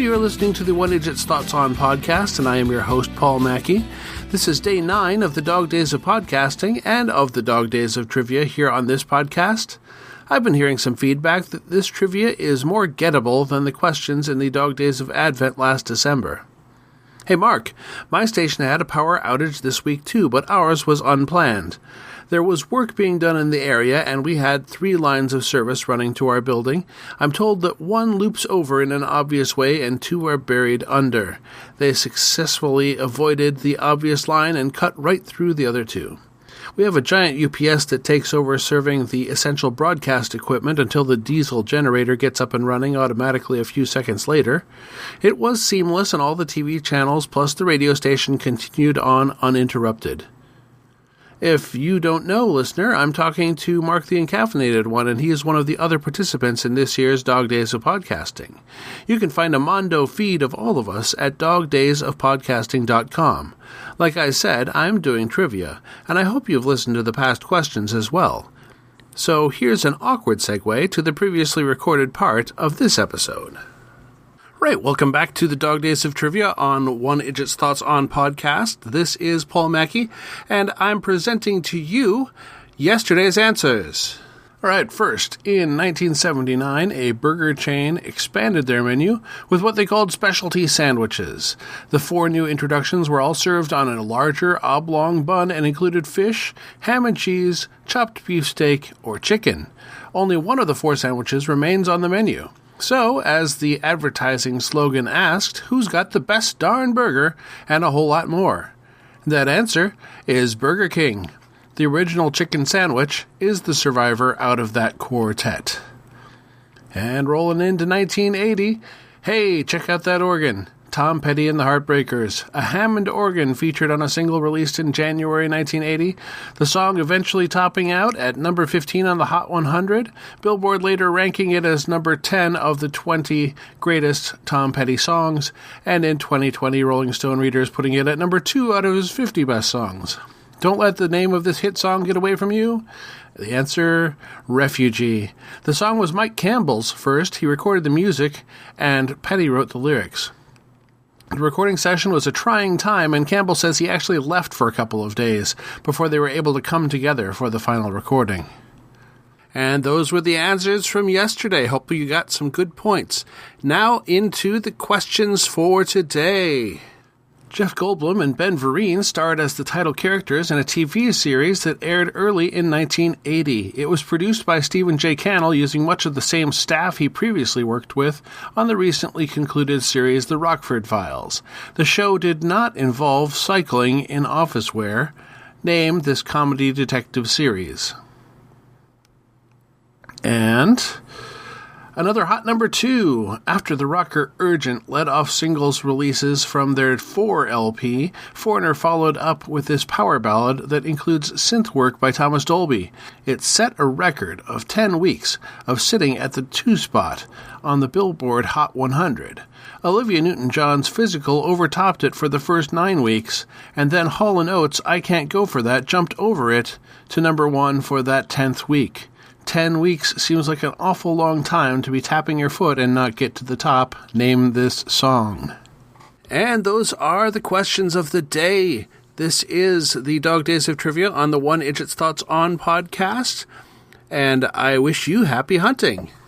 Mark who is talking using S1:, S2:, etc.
S1: you are listening to the One Idjit's Thoughts On podcast, and I am your host, Paul Mackey. This is day 9 of the Dog Days of Podcasting and of the Dog Days of Trivia here on this podcast. I've been hearing some feedback that this trivia is more gettable than the questions in the Dog Days of Advent last December. Hey Mark, my station had a power outage this week too, but ours was unplanned. There was work being done in the area, and we had 3 lines of service running to our building. I'm told that 1 loops over in an obvious way and 2 are buried under. They successfully avoided the obvious line and cut right through the other 2. We have a giant UPS that takes over serving the essential broadcast equipment until the diesel generator gets up and running automatically a few seconds later. It was seamless, and all the TV channels plus the radio station continued on uninterrupted. If you don't know, listener, I'm talking to Mark the Encaffeinated One, and he is one of the other participants in this year's Dog Days of Podcasting. You can find a Mondo Feed of all of us at dogdaysofpodcasting.com. Like I said, I'm doing trivia, and I hope you've listened to the past questions as well. So here's an awkward segue to the previously recorded part of this episode. Right, welcome back to the Dog Days of Trivia on One Idjit's Thoughts On podcast. This is Paul Mackey, and I'm presenting to you yesterday's answers. All right, first, in 1979, a burger chain expanded their menu with what they called specialty sandwiches. The 4 new introductions were all served on a larger oblong bun and included fish, ham and cheese, chopped beef steak, or chicken. Only one of the 4 sandwiches remains on the menu. So, as the advertising slogan asked, who's got the best darn burger and a whole lot more? That answer is Burger King. The original chicken sandwich is the survivor out of that quartet. And rolling into 1980, hey, check out that organ. Tom Petty and the Heartbreakers, a Hammond organ featured on a single released in January 1980, the song eventually topping out at number 15 on the Hot 100, Billboard later ranking it as number 10 of the 20 greatest Tom Petty songs, and in 2020 Rolling Stone readers putting it at number 2 out of his 50 best songs. Don't let the name of this hit song get away from you. The answer, Refugee. The song was Mike Campbell's first. He recorded the music, and Petty wrote the lyrics. The recording session was a trying time, and Campbell says he actually left for a couple of days before they were able to come together for the final recording. And those were the answers from yesterday. Hope you got some good points. Now into the questions for today. Jeff Goldblum and Ben Vereen starred as the title characters in a TV series that aired early in 1980. It was produced by Stephen J. Cannell using much of the same staff he previously worked with on the recently concluded series The Rockford Files. The show did not involve cycling in office wear. Name this comedy detective series. And another hot number 2. After the rocker Urgent led off singles releases from their 4 LP, Foreigner followed up with this power ballad that includes synth work by Thomas Dolby. It set a record of 10 weeks of sitting at the 2 spot on the Billboard Hot 100. Olivia Newton-John's Physical overtopped it for the first 9 weeks, and then Hall & Oates' I Can't Go For That jumped over it to number 1 for that 10th week. 10 weeks seems like an awful long time to be tapping your foot and not get to the top. Name this song. And those are the questions of the day. This is the Dog Days of Trivia on the One Idjit's Thoughts On podcast, and I wish you happy hunting.